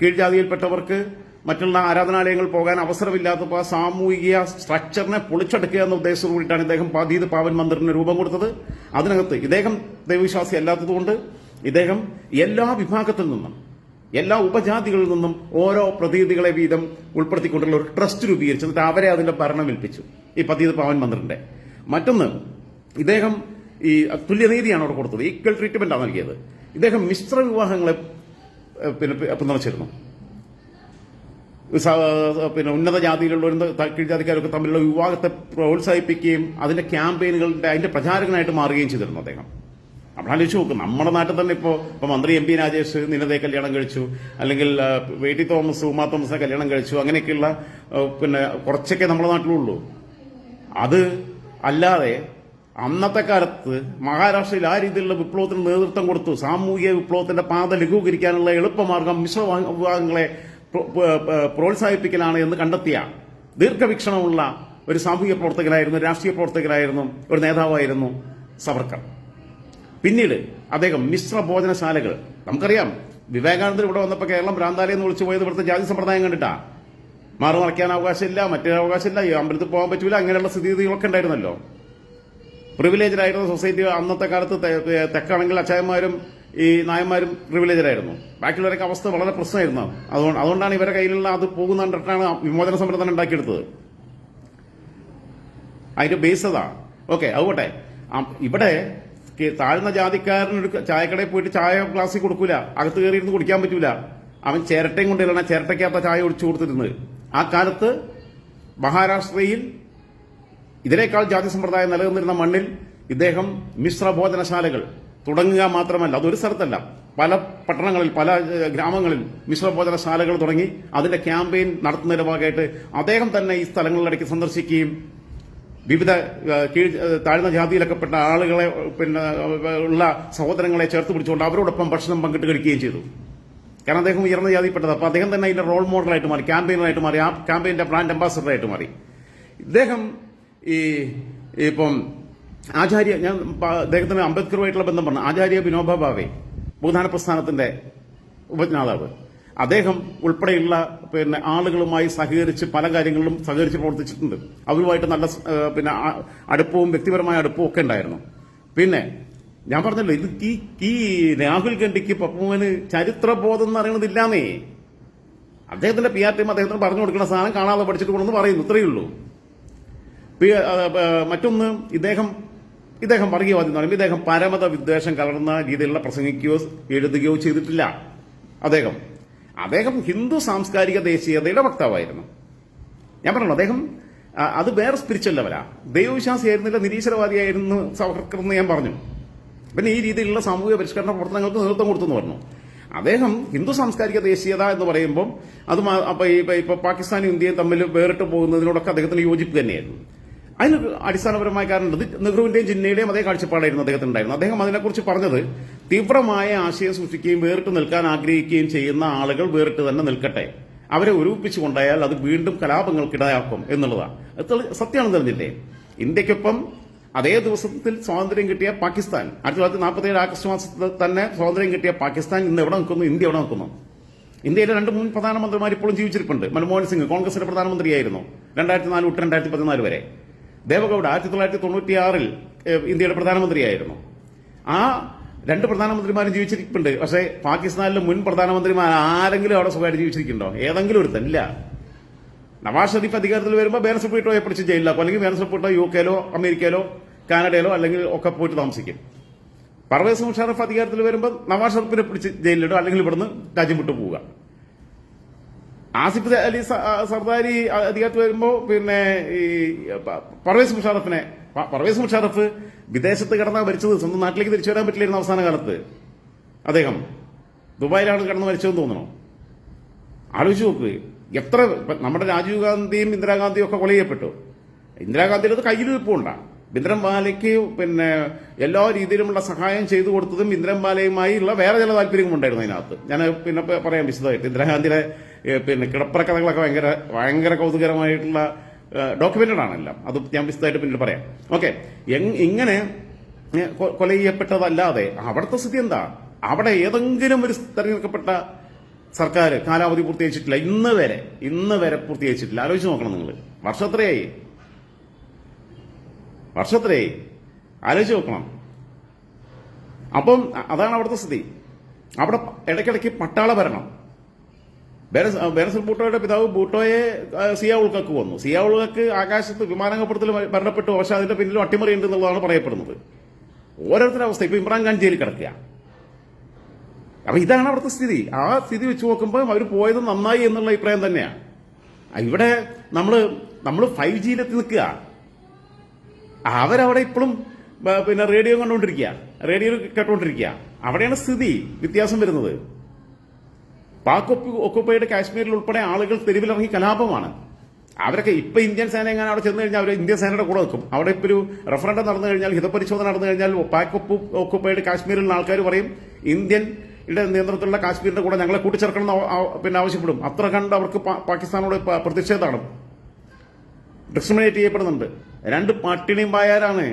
കീഴ്ജാതിയിൽപ്പെട്ടവർക്ക് മറ്റുള്ള ആരാധനാലയങ്ങൾ പോകാൻ അവസരമില്ലാത്തപ്പോൾ സാമൂഹിക സ്ട്രക്ചറിനെ പൊളിച്ചെടുക്കുക എന്ന ഉദ്ദേശത്തോടു കൂടിയിട്ടാണ് ഇദ്ദേഹം പതീത് പാവൻ മന്ദിറിന് രൂപം കൊടുത്തത്. അതിനകത്ത് ഇദ്ദേഹം ദൈവവിശ്വാസി അല്ലാത്തതുകൊണ്ട് ഇദ്ദേഹം എല്ലാ വിഭാഗത്തിൽ നിന്നും എല്ലാ ഉപജാതികളിൽ നിന്നും ഓരോ പ്രതീതികളെ വീതം ഉൾപ്പെടുത്തിക്കൊണ്ടുള്ള ഒരു ട്രസ്റ്റ് രൂപീകരിച്ചു. എന്നിട്ട് അവരെ അതിന്റെ ഭരണം ഏൽപ്പിച്ചു ഈ പതീത് പാവൻ മന്ദിറിന്റെ. മറ്റൊന്ന്, ഇദ്ദേഹം ഈ തുല്യനീതിയാണ് അവിടെ കൊടുത്തത്, ഈക്വൽ ട്രീറ്റ്മെന്റ് ആണ് നൽകിയത്. ഇദ്ദേഹം മിശ്ര വിവാഹങ്ങളെ പിന്തുണച്ചിരുന്നു. ഉന്നത ജാതിയിലുള്ളവരും കീഴ്ജാതിക്കാരൊക്കെ തമ്മിലുള്ള വിവാഹത്തെ പ്രോത്സാഹിപ്പിക്കുകയും അതിന്റെ ക്യാമ്പയിനുകളുടെ അതിന്റെ പ്രചാരകനായിട്ട് മാറുകയും ചെയ്തിരുന്നു അദ്ദേഹം. അപ്പോൾ ആലോചിച്ച് നോക്കും, നമ്മുടെ നാട്ടിൽ തന്നെ ഇപ്പൊ മന്ത്രി എം പി രാജേഷ് നിലതയെ കല്യാണം കഴിച്ചു, അല്ലെങ്കിൽ വേട്ടി തോമസ് ഉമാ തോമസിനെ കല്യാണം കഴിച്ചു, അങ്ങനെയൊക്കെയുള്ള കുറച്ചൊക്കെ നമ്മുടെ നാട്ടിലുള്ളൂ. അത് അല്ലാതെ അന്നത്തെ കാലത്ത് മഹാരാഷ്ട്രയിൽ ആ രീതിയിലുള്ള വിപ്ലവത്തിന് നേതൃത്വം കൊടുത്തു. സാമൂഹിക വിപ്ലവത്തിന്റെ പാത ലഘൂകരിക്കാനുള്ള എളുപ്പമാർഗം മിശ്ര വിഭാഗങ്ങളെ പ്രോത്സാഹിപ്പിക്കലാണ് എന്ന് കണ്ടെത്തിയ ദീർഘവീക്ഷണമുള്ള ഒരു സാമൂഹിക പ്രവർത്തകനായിരുന്നു, രാഷ്ട്രീയ പ്രവർത്തകനായിരുന്നു, ഒരു നേതാവായിരുന്നു സവർക്കർ. പിന്നീട് അദ്ദേഹം മിശ്ര ഭോജനശാലകൾ, നമുക്കറിയാം വിവേകാനന്ദൻ ഇവിടെ വന്നപ്പോൾ കേരളം ഭ്രാന്താലയം എന്ന് വിളിച്ചു പോയത് ഇവിടുത്തെ ജാതി സമ്പ്രദായം കണ്ടിട്ടാ. മറക്കാൻ അവകാശമില്ല, മറ്റൊരു അവകാശമില്ല, ഈ അമ്പലത്തിൽ പോകാൻ പറ്റൂല, അങ്ങനെയുള്ള സ്ഥിതികളൊക്കെ ഉണ്ടായിരുന്നല്ലോ. പ്രിവിലേജറായിരുന്ന സൊസൈറ്റി അന്നത്തെ കാലത്ത് തെക്കാണെങ്കിൽ അച്ചായന്മാരും ഈ നായന്മാരും പ്രിവിലേജറായിരുന്നു. ബാക്കിയുള്ളവരൊക്കെ അവസ്ഥ വളരെ പ്രശ്നമായിരുന്നു. അതുകൊണ്ടാണ് ഇവരുടെ കയ്യിലുള്ള അത് പോകുന്നതാണ് വിമോചന സമരം തന്നെ ഉണ്ടാക്കിയെടുത്തത്. അതിന്റെ ബേസ് അതാ. ഓക്കെ, അതുകൊട്ടെ ഇവിടെ താഴ്ന്ന ജാതിക്കാരനൊരു ചായക്കടയിൽ പോയിട്ട് ചായ ഗ്ലാസ്സിൽ കൊടുക്കൂല, അകത്ത് കയറിയിരുന്ന് കുടിക്കാൻ പറ്റൂല. അവൻ ചിരട്ടയും കൊണ്ടില്ല, ചിരട്ടയ്ക്കകത്ത ചായ ഒഴിച്ചു കൊടുത്തിരുന്നത്. ആ കാലത്ത് മഹാരാഷ്ട്രയിൽ ഇതിനേക്കാൾ ജാതി സമ്പ്രദായം നിലനിന്നിരുന്ന മണ്ണിൽ ഇദ്ദേഹം മിശ്ര ഭോജനശാലകൾ തുടങ്ങുക മാത്രമല്ല, അതൊരു സ്ഥലത്തല്ല, പല പട്ടണങ്ങളിൽ പല ഗ്രാമങ്ങളിൽ മിശ്ര ഭോജനശാലകൾ തുടങ്ങി അതിന്റെ ക്യാമ്പയിൻ നടത്തുന്നതിന്റെ ഭാഗമായിട്ട് അദ്ദേഹം തന്നെ ഈ സ്ഥലങ്ങളിലിടയ്ക്ക് സന്ദർശിക്കുകയും വിവിധ താഴ്ന്ന ജാതിയിലൊക്കെപ്പെട്ട ആളുകളെ ഉള്ള സഹോദരങ്ങളെ ചേർത്ത് പിടിച്ചുകൊണ്ട് അവരോടൊപ്പം ഭക്ഷണം പങ്കിട്ട് കഴിക്കുകയും ചെയ്തു. കാരണം അദ്ദേഹം ഉയർന്ന ജാതിപ്പെട്ടത്. അപ്പൊ അദ്ദേഹം തന്നെ അതിന്റെ റോൾ മോഡലായിട്ട് മാറി, ക്യാമ്പയിനറായിട്ട് മാറി, ആ ക്യാമ്പയിന്റെ ബ്രാൻഡ് അംബാസഡറായിട്ട് മാറി. ഇദ്ദേഹം ഇപ്പം ആചാര്യ, ഞാൻ അദ്ദേഹത്തിന് അംബേദ്കറുമായിട്ടുള്ള ബന്ധം പറഞ്ഞു, ആചാര്യ വിനോബ ഭാവെ ഭൂദാന പ്രസ്ഥാനത്തിന്റെ ഉപജ്ഞാതാവ്, അദ്ദേഹം ഉൾപ്പെടെയുള്ള ആളുകളുമായി സഹകരിച്ച് പല കാര്യങ്ങളിലും സഹകരിച്ച് പ്രവർത്തിച്ചിട്ടുണ്ട്. അവരുമായിട്ട് നല്ല അടുപ്പവും വ്യക്തിപരമായ അടുപ്പവും ഒക്കെ ഉണ്ടായിരുന്നു. പിന്നെ ഞാൻ പറഞ്ഞല്ലോ, ഇത് ഈ രാഹുൽ ഗാന്ധിക്ക് പപ്പുവിന് ചരിത്രബോധം എന്ന് പറയുന്നതില്ലാന്നേ. അദ്ദേഹത്തിന്റെ PR ടീം അദ്ദേഹത്തിന് പറഞ്ഞു കൊടുക്കുന്ന സാധനം കാണാതെ പഠിച്ചിട്ട് കൊണ്ടെന്ന് പറയുന്നു, ഇത്രയേ ഉള്ളൂ. മറ്റൊന്ന്, ഇദ്ദേഹം വർഗീയവാദി എന്ന് പറയുമ്പോൾ ഇദ്ദേഹം പരമത വിദ്വേഷം കലർന്ന രീതിയിലുള്ള പ്രസംഗിക്കുകയോ എഴുതുകയോ ചെയ്തിട്ടില്ല. അദ്ദേഹം ഹിന്ദു സാംസ്കാരിക ദേശീയതയുടെ വക്താവായിരുന്നു. ഞാൻ പറഞ്ഞു, അദ്ദേഹം അത് വേറെ സ്പിരിച്വൽ ലെവലാ. ദൈവവിശ്വാസിയായിരുന്നില്ല, നിരീശ്വരവാദിയായിരുന്നു സവർക്കർ എന്ന് ഞാൻ പറഞ്ഞു. പിന്നെ ഈ രീതിയിലുള്ള സാമൂഹിക പരിഷ്കരണ പ്രവർത്തനങ്ങൾക്ക് നേതൃത്വം കൊടുത്തെന്ന് പറഞ്ഞു. അദ്ദേഹം ഹിന്ദു സാംസ്കാരിക ദേശീയത എന്ന് പറയുമ്പോൾ അത് ഇപ്പൊ പാകിസ്ഥാനും ഇന്ത്യയും തമ്മിൽ വേറിട്ട് പോകുന്നതിനോടൊക്കെ അദ്ദേഹത്തിന് യോജിപ്പ് തന്നെയായിരുന്നു. അതിന് അടിസ്ഥാനപരമായ കാരണം നെഹ്റുവിന്റെയും ജിന്നയുടെയും അതേ കാഴ്ചപ്പാടായിരുന്നു അദ്ദേഹത്തിന് ഉണ്ടായിരുന്നു. അദ്ദേഹം അതിനെക്കുറിച്ച് പറഞ്ഞത്, തീവ്രമായ ആശയം സൃഷ്ടിക്കുകയും വേറിട്ട് നിൽക്കാൻ ആഗ്രഹിക്കുകയും ചെയ്യുന്ന ആളുകൾ വേറിട്ട് തന്നെ നിൽക്കട്ടെ, അവരെ ഒരുമിപ്പിച്ചു കൊണ്ടായാൽ അത് വീണ്ടും കലാപങ്ങൾക്കിടയാക്കും എന്നുള്ളതാണ്. സത്യമാണെന്ന് അറിഞ്ഞില്ലേ? ഇന്ത്യക്കൊപ്പം അതേ ദിവസത്തിൽ സ്വാതന്ത്ര്യം കിട്ടിയ പാകിസ്ഥാൻ, 1947 ആഗസ്റ്റ് മാസത്തിൽ തന്നെ സ്വാതന്ത്ര്യം കിട്ടിയ പാകിസ്ഥാൻ ഇന്ന് എവിടെ നിൽക്കുന്നു? ഇന്ത്യ എവിടെ നിൽക്കുന്നു? ഇന്ത്യയിലെ 2 മുൻ പ്രധാനമന്ത്രിമാർ ഇപ്പോഴും ജീവിച്ചിരിപ്പുണ്ട്. മൻമോഹൻ സിംഗ് കോൺഗ്രസിന്റെ പ്രധാനമന്ത്രിയായിരുന്നു 2004 തൊട്ട് 2014 വരെ. ദേവഗൌഡ 1996 ഇന്ത്യയുടെ പ്രധാനമന്ത്രിയായിരുന്നു. ആ 2 പ്രധാനമന്ത്രിമാരും ജീവിച്ചിരിപ്പുണ്ട്. പക്ഷേ പാകിസ്ഥാനിലെ മുൻ പ്രധാനമന്ത്രിമാർ ആരെങ്കിലും അവിടെ സുഖമായിട്ട് ജീവിച്ചിരിക്കുന്നുണ്ടോ? ഏതെങ്കിലും ഒരുത്തല്ല. നവാസ് ഷെരീഫ് അധികാരത്തിൽ വരുമ്പോൾ ബേനസ് ഭൂട്ടോയെ പിടിച്ച് ജയിലിലാക്കും, അല്ലെങ്കിൽ ബേനസ് ഭൂട്ടോ UK-ലോ അമേരിക്കയിലോ കാനഡയിലോ അല്ലെങ്കിൽ ഒക്കെ പോയിട്ട് താമസിക്കും. പർവേസ് മുഷാറഫ് അധികാരത്തിൽ വരുമ്പോൾ നവാസ് ഷെരീഫിനെ പിടിച്ച് ജയിലിലിടും, അല്ലെങ്കിൽ ഇവിടുന്ന് രാജ്യം വിട്ടു പോവുക. ആസിഫ് അലി സർദാരി അധികാരത്തിൽ വരുമ്പോൾ ഈ പർവേസ് മുഷാറഫ് വിദേശത്ത് കിടന്നാ മരിച്ചത്, സ്വന്തം നാട്ടിലേക്ക് തിരിച്ചു വരാൻ പറ്റില്ലായിരുന്നു അവസാന കാലത്ത്. അദ്ദേഹം ദുബായിലാണ് കിടന്ന് മരിച്ചതെന്ന് തോന്നണോ? ആലോചിച്ച് നോക്ക്. എത്ര നമ്മുടെ രാജീവ് ഗാന്ധിയും ഇന്ദിരാഗാന്ധിയും ഒക്കെ കൊല ചെയ്യപ്പെട്ടു. ഇന്ദിരാഗാന്ധിയുടെ അത് കയ്യിലിരിപ്പുണ്ടാ. ഭിന്ദ്രൻവാലയ്ക്ക് എല്ലാ രീതിയിലുമുള്ള സഹായം ചെയ്തു കൊടുത്തതും ഭിന്ദ്രൻവാലയുമായി ഉള്ള വേറെ ചില താല്പര്യങ്ങളുണ്ടായിരുന്നു അതിനകത്ത്. ഞാൻ പറയാം വിശദമായിട്ട്. ഇന്ദിരാഗാന്ധിയുടെ കിടപ്പറ കഥകളൊക്കെ ഭയങ്കര കൗതുകരമായിട്ടുള്ള ഡോക്യുമെന്റഡ് ആണെല്ലാം. അത് ഞാൻ വിശദമായിട്ട് പിന്നീട് പറയാം. ഓക്കെ, ഇങ്ങനെ കൊല ചെയ്യപ്പെട്ടതല്ലാതെ അവിടുത്തെ സ്ഥിതി എന്താ? അവിടെ ഏതെങ്കിലും ഒരു തെരഞ്ഞെടുക്കപ്പെട്ട സർക്കാർ കാലാവധി പൂർത്തീകരിച്ചിട്ടില്ല. ഇന്ന് വരെ പൂർത്തീകരിച്ചിട്ടില്ല. ആലോചിച്ച് നോക്കണം നിങ്ങൾ. വർഷത്രയായി ആലോചിച്ച് നോക്കണം. അപ്പം അതാണ് അവിടുത്തെ സ്ഥിതി. അവിടെ ഇടയ്ക്കിടയ്ക്ക് പട്ടാള ഭരണം. ബേനസിൽ ഭൂട്ടോയുടെ പിതാവ് ഭൂട്ടോയെ സിയാ ഉൾക്കക്ക് വന്നു. സിയാ ഉൾക്കക്ക് ആകാശത്ത് വിമാനാപകടത്തിൽ മരണപ്പെട്ടു. പക്ഷെ അതിന്റെ പിന്നിലും അട്ടിമറിയുണ്ട് എന്നുള്ളതാണ് പറയപ്പെടുന്നത്. ഓരോരുത്തരുടെ അവസ്ഥ. ഇപ്പൊ ഇമ്രാൻഖാൻ ജയിലിൽ കിടക്കുക. അപ്പൊ ഇതാണ് അവിടുത്തെ സ്ഥിതി. ആ സ്ഥിതി വെച്ച് നോക്കുമ്പോൾ അവർ പോയത് നന്നായി എന്നുള്ള അഭിപ്രായം തന്നെയാണ്. ഇവിടെ നമ്മള് 5Gയിലെത്തി നിൽക്കുക. അവരവിടെ ഇപ്പോഴും പിന്നെ റേഡിയോ കേട്ടോണ്ടിരിക്കുക. അവിടെയാണ് സ്ഥിതി വ്യത്യാസം വരുന്നത്. പാക് ഒക്കുപ്പൈഡ് കാശ്മീരിൽ ഉൾപ്പെടെ ആളുകൾ തെരുവിലിറങ്ങി കലാപമാണ്. അവരൊക്കെ ഇപ്പൊ ഇന്ത്യൻ സേന എങ്ങനെ അവിടെ ചെന്ന് കഴിഞ്ഞാൽ അവർ ഇന്ത്യൻ സേനയുടെ കൂടെ നിൽക്കും. അവിടെ ഇപ്പൊ ഒരു റഫറൻഡം നടന്നു കഴിഞ്ഞാൽ, ഹിതപരിശോധന നടന്നു കഴിഞ്ഞാൽ പാക് ഒക്കുപ്പൈഡ് കാശ്മീരിലുള്ള ആൾക്കാർ പറയും ഇന്ത്യയുടെ നിയന്ത്രണത്തിലുള്ള കാശ്മീരിന്റെ കൂടെ ഞങ്ങളെ കൂട്ടിച്ചേർക്കണം പിന്നെ ആവശ്യപ്പെടും. അത്ര കണ്ട് അവർക്ക് പാകിസ്ഥാനോട് പ്രതിഷേധമാണ്. ഡിസ്ക്രിമിനേറ്റ് ചെയ്യപ്പെടുന്നുണ്ട്. 2 പട്ടിണിയും പായാരാണ്.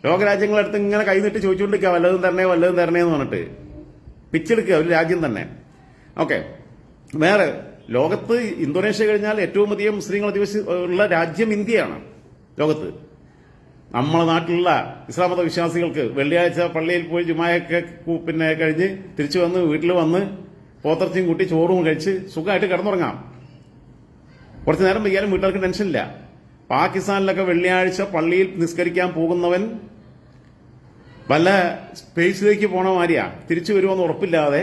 ലോകരാജ്യങ്ങളടുത്ത് ഇങ്ങനെ കൈനീട്ടി ചോദിച്ചുകൊണ്ടിരിക്കുക വല്ലതും തരണേ എന്ന് പറഞ്ഞിട്ട് പിച്ചെടുക്കുക ഒരു രാജ്യം തന്നെ. ഓക്കെ, വേറെ ലോകത്ത് ഇന്തോനേഷ്യ കഴിഞ്ഞാൽ ഏറ്റവും അധികം മുസ്ലിങ്ങൾ അധിവസിച്ചുള്ള രാജ്യം ഇന്ത്യയാണ് ലോകത്ത്. നമ്മളെ നാട്ടിലുള്ള ഇസ്ലാം മത വിശ്വാസികൾക്ക് വെള്ളിയാഴ്ച പള്ളിയിൽ പോയി ജുമായൊക്കെ പിന്നെ കഴിഞ്ഞ് തിരിച്ചു വന്ന് വീട്ടിൽ വന്ന് പോത്തിറച്ചിയും കൂട്ടി ചോറും കഴിച്ച് സുഖമായിട്ട് കിടന്നുറങ്ങാം. കുറച്ചു നേരം വയ്യാലും വീട്ടുകാർക്ക് ടെൻഷനില്ല. പാകിസ്ഥാനിലൊക്കെ വെള്ളിയാഴ്ച പള്ളിയിൽ നിസ്കരിക്കാൻ പോകുന്നവൻ വല്ല സ്പേസിലേക്ക് പോണ മാതിരിയാ. തിരിച്ചു വരുമെന്ന് ഉറപ്പില്ലാതെ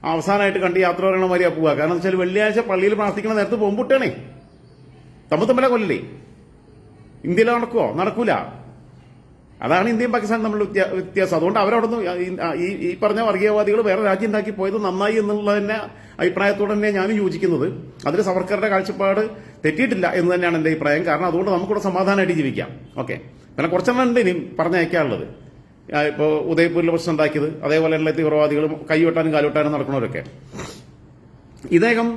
അവസാനമായിട്ട് കണ്ട് യാത്ര പറയണ മാതിരിയാ പോവുക. കാരണം വെച്ചാൽ വെള്ളിയാഴ്ച പള്ളിയിൽ പ്രാർത്ഥിക്കണ നേരത്ത് ബോംബുട്ടാണേ. തമ്മിലെ കൊല്ലല്ലേ. ഇന്ത്യയിൽ നടക്കൂല. അതാണ് ഇന്ത്യയും പാകിസ്ഥാനും തമ്മിലുള്ള വ്യത്യാസം. അതുകൊണ്ട് അവരവിടെ നിന്ന് ഈ പറഞ്ഞ വർഗീയവാദികൾ വേറെ രാജ്യം ഉണ്ടാക്കി പോയത് നന്നായി എന്നുള്ളതിന്റെ അഭിപ്രായത്തോടെ തന്നെ ഞാനും യോജിക്കുന്നത്. അതിൽ സവർക്കറുടെ കാഴ്ചപ്പാട് തെറ്റിയിട്ടില്ല എന്ന് തന്നെയാണ് എന്റെ അഭിപ്രായം. കാരണം അതുകൊണ്ട് നമുക്കിവിടെ സമാധാനമായിട്ട് ജീവിക്കാം. ഓക്കെ, പിന്നെ കുറച്ചെണ്ണം ഉണ്ട് ഇനി പറഞ്ഞയക്കാനുള്ളത്. ഇപ്പോൾ ഉദയ്പൂരിൽ പ്രശ്നം ഉണ്ടാക്കിയത്, അതേപോലെയുള്ള തീവ്രവാദികളും കൈവെട്ടാനും കാലുവെട്ടാനും നടക്കുന്നവരൊക്കെ. ഇദ്ദേഹം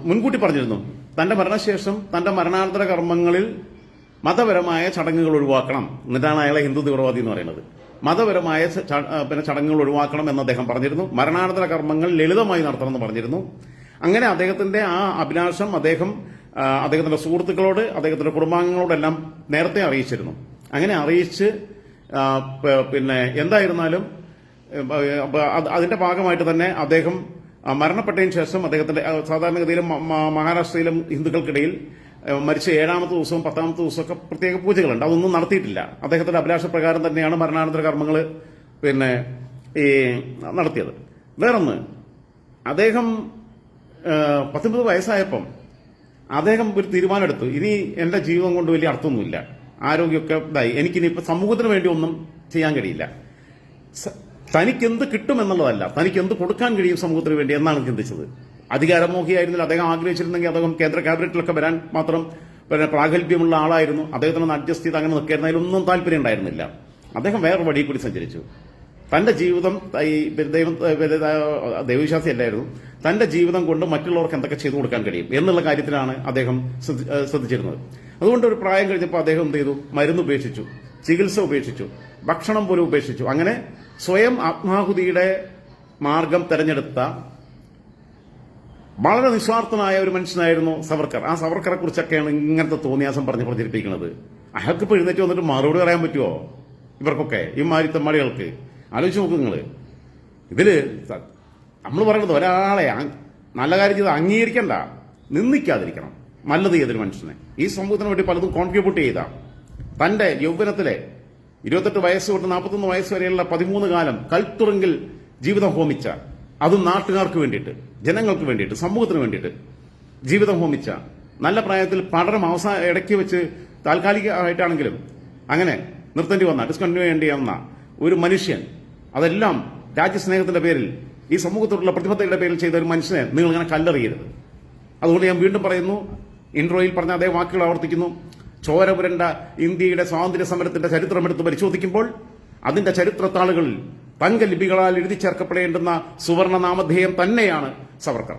മുൻകൂട്ടി പറഞ്ഞിരുന്നു തന്റെ മരണശേഷം തന്റെ മരണാനന്തര കർമ്മങ്ങളിൽ മതപരമായ ചടങ്ങുകൾ ഒഴിവാക്കണം. എന്നിട്ടാണ് അയാളെ ഹിന്ദു തീവ്രവാദി എന്ന് പറയുന്നത്. മതപരമായ പിന്നെ ചടങ്ങുകൾ ഒഴിവാക്കണം എന്ന് അദ്ദേഹം പറഞ്ഞിരുന്നു. മരണാനന്തര കർമ്മങ്ങൾ ലളിതമായി നടത്തണമെന്ന് പറഞ്ഞിരുന്നു. അങ്ങനെ അദ്ദേഹത്തിന്റെ ആ അഭിലാഷം അദ്ദേഹത്തിന്റെ സുഹൃത്തുക്കളോട്, അദ്ദേഹത്തിന്റെ കുടുംബാംഗങ്ങളോടെല്ലാം നേരത്തെ അറിയിച്ചിരുന്നു. അങ്ങനെ അറിയിച്ച് പിന്നെ എന്തായിരുന്നാലും അതിന്റെ ഭാഗമായിട്ട് തന്നെ അദ്ദേഹം മരണപ്പെട്ടതിന് ശേഷം അദ്ദേഹത്തിന്റെ സാധാരണഗതിയിലും മഹാരാഷ്ട്രയിലും ഹിന്ദുക്കൾക്കിടയിൽ മരിച്ച 7ാമത്തെ ദിവസവും 10ാമത്തെ ദിവസമൊക്കെ പ്രത്യേക പൂജകളുണ്ട്. അതൊന്നും നടത്തിയിട്ടില്ല. അദ്ദേഹത്തിന്റെ അഭിലാഷപ്രകാരം തന്നെയാണ് മരണാനന്തര കർമ്മങ്ങൾ പിന്നെ നടത്തിയത്. വേറൊന്ന്, അദ്ദേഹം 19 വയസ്സായപ്പം അദ്ദേഹം ഒരു തീരുമാനമെടുത്തു, ഇനി എന്റെ ജീവിതം കൊണ്ട് വലിയ അർത്ഥമൊന്നുമില്ല, ആരോഗ്യമൊക്കെ ഇതായി, എനിക്കിനി ഇപ്പൊ സമൂഹത്തിന് വേണ്ടി ഒന്നും ചെയ്യാൻ കഴിയില്ല. തനിക്കെന്ത് കിട്ടുമെന്നുള്ളതല്ല, തനിക്ക് എന്ത് കൊടുക്കാൻ കഴിയും സമൂഹത്തിന് വേണ്ടി എന്നാണ് ചിന്തിച്ചത്. അധികാരമോഹിയായിരുന്നില്ല. അദ്ദേഹം ആഗ്രഹിച്ചിരുന്നെങ്കിൽ അദ്ദേഹം കേന്ദ്ര ക്യാബിനറ്റിലൊക്കെ വരാൻ മാത്രം പിന്നെ പ്രാഗൽഭ്യമുള്ള ആളായിരുന്നു. അദ്ദേഹത്തിന് അഡ്ജസ്റ്റ് ചെയ്ത് അങ്ങനെ നിൽക്കായിരുന്നു. അതിലൊന്നും താല്പര്യം ഉണ്ടായിരുന്നില്ല. അദ്ദേഹം വേറെ വഴി കൂടി സഞ്ചരിച്ചു. തന്റെ ജീവിതം ദൈവവിശ്വാസി അല്ലായിരുന്നു. തന്റെ ജീവിതം കൊണ്ട് മറ്റുള്ളവർക്ക് എന്തൊക്കെ ചെയ്തു കൊടുക്കാൻ കഴിയും എന്നുള്ള കാര്യത്തിലാണ് അദ്ദേഹം ശ്രദ്ധിച്ചിരുന്നത്. അതുകൊണ്ട് ഒരു പ്രായം കഴിഞ്ഞപ്പോൾ അദ്ദേഹം എന്ത് ചെയ്തു? മരുന്ന് ഉപേക്ഷിച്ചു, ചികിത്സ ഉപേക്ഷിച്ചു, ഭക്ഷണം പോലും ഉപേക്ഷിച്ചു. അങ്ങനെ സ്വയം ആത്മാഹുതിയുടെ മാർഗം തെരഞ്ഞെടുത്ത വളരെ നിസ്വാർത്ഥനായ ഒരു മനുഷ്യനായിരുന്നു സവർക്കർ. ആ സവർക്കറെ കുറിച്ചൊക്കെയാണ് ഇങ്ങനത്തെ തോന്നിയാസം പറഞ്ഞ് പ്രചരിപ്പിക്കുന്നത്. അയാൾക്ക് ഇപ്പോൾ എഴുന്നേറ്റ് വന്നിട്ട് മറുപടി പറയാൻ പറ്റുമോ ഇവർക്കൊക്കെ, ഈ മാരിത്തമ്മാടികൾക്ക്? ആലോചിച്ച് നോക്കൂ നിങ്ങൾ. ഇതില് നമ്മൾ പറയുന്നത് ഒരാളെ നല്ല കാര്യം ചെയ്ത് അംഗീകരിക്കണ്ട, നിന്ദിക്കാതിരിക്കണം. നല്ലത് ചെയ്തൊരു മനുഷ്യനെ ഈ സമൂഹത്തിന് വേണ്ടി പലതും കോൺട്രിബ്യൂട്ട് ചെയ്ത, തന്റെ യൗവനത്തിലെ 28 വയസ്സ് തൊട്ട് 41 വയസ്സ് വരെയുള്ള 13 കാലം കൽത്തുറങ്കിൽ ജീവിതം ഹോമിച്ച, അതും നാട്ടുകാർക്ക് വേണ്ടിയിട്ട്, ജനങ്ങൾക്ക് വേണ്ടിയിട്ട്, സമൂഹത്തിന് വേണ്ടിയിട്ട് ജീവിതം ഹോമിച്ച, നല്ല പ്രായത്തിൽ പഠനം ഇടയ്ക്ക് വെച്ച് താൽക്കാലികമായിട്ടാണെങ്കിലും അങ്ങനെ നിർത്തേണ്ടി വന്ന, ഡിസ്കണ്ടിന്യൂ ചെയ്യേണ്ടി വന്ന ഒരു മനുഷ്യൻ, അതെല്ലാം രാജ്യസ്നേഹത്തിന്റെ പേരിൽ, ഈ സമൂഹത്തോടുള്ള പ്രതിബദ്ധതയുടെ പേരിൽ ചെയ്ത ഒരു മനുഷ്യനെ നിങ്ങൾ ഇങ്ങനെ കല്ലെറിയരുത്. അതുകൊണ്ട് ഞാൻ വീണ്ടും പറയുന്നു, ഇൻട്രോയിൽ പറഞ്ഞ അതേ വാക്കുകൾ ആവർത്തിക്കുന്നു. ചോര പുരണ്ട ഇന്ത്യയുടെ സ്വാതന്ത്ര്യ സമരത്തിന്റെ ചരിത്രമെടുത്ത് പരിശോധിക്കുമ്പോൾ അതിന്റെ ചരിത്രത്താളുകളിൽ തങ്കലിപികളാൽ എഴുതി ചേർക്കപ്പെടേണ്ടുന്ന സുവർണ നാമധേയം തന്നെയാണ് സവർക്കർ.